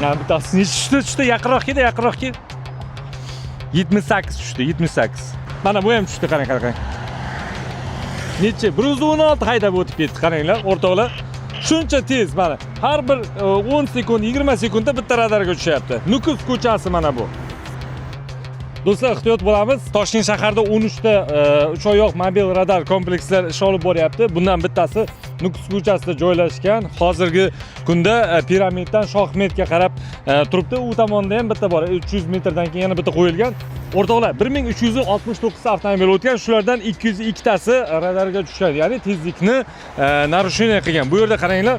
Ha, bittasi tushdi, yaqinroq keldi, yaqinroq kel. 78 tushdi, 78. Mana bu ham tushdi, qarang. Necha? 116 haydab o'tib ketdi, qaranglar, o'rtoqlar. Shuncha tez mana. Har bir 10 sekund, 20 sekundda bitta radarga tushyapti. Nukus ko'chasi mana bu. Do'stlar, ehtiyot bo'lamiz. Toshkent shaharida 13 ta uch oyoq mobil radar komplekslar ish olib boryapti. Bundan bittasi Nukus ko'chasida joylashgan. Hozirgi kunda piramiddan Shohmedga qarab turibdi. U tomonda ham bitta bor. 300 metrdan keyin yana bitta qo'yilgan. O'rtoqlar, 1369 ta avtomobil o'tgan. Shulardan 202 tasi radarga tushgan. Ya'ni tezlikni narusheniya qilgan. Bu yerda qaranglar,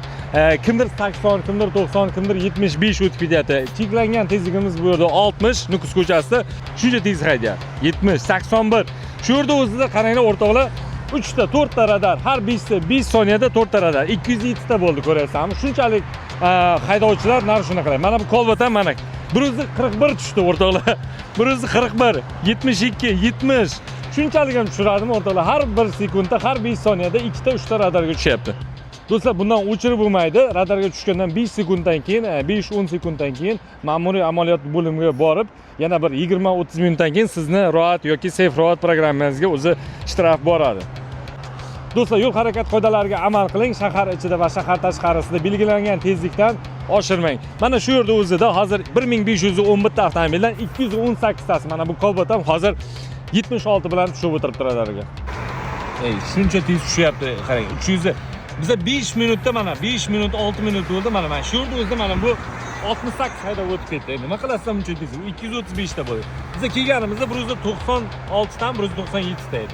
kimdir 80, kimdir 90, kimdir 75 o'tib ketyapti. Cheklangan tezligimiz bu yerda 60 Nukus ko'chasida. Shuncha tez haydayapti. 70, 81. Shu yerda o'zida qaranglar o'rtoqlar, 3 ta, 4 ta radar, har 5 soniyada 4 ta radar. 207 ta bo'ldi, ko'ryapsizmi? Shunchalik haydovchilar narushini qiladi. Mana bu kolbata mana 141 tushdi o'rtoqlar. 141, 72, 70. Shunchalik ham tushiradimi o'rtoqlar? Har 1 sekundda, har 5 soniyada 2 ta, 3 ta radarga tushyapti. Do'stlar, bundan o'chirib bo'lmaydi. Radarga tushgandan 5 sekunddan keyin, 5-10 sekunddan keyin ma'muriy amaliyot bo'limiga borib, yana bir 20-30 minutdan keyin sizni ro'at yoki safe ro'at programmangizga o'zi shtraf boradi. Do'stlar, yo'l harakat qoidalariga amal qiling. Shahar ichida va shahar tashqarisida belgilangan tezlikdan oshirmang. Mana shu yerda o'zida hozir 1511 ta avtomobildan 218 tasi mana bu kolbatam hozir 76 bilan tushib o'tiribdi radarga. Shuncha tez tushyapti, qarang. 300 biza 5 minutda mana 5 minut 6 minut bo'ldi mana shu yerda o'zida mana bu 68 haydab o'tib ketdi. Nima qilasizlar buncha tez? 235 ta bo'ldi. Biza kelganimizda 196 dan 197 ta edi.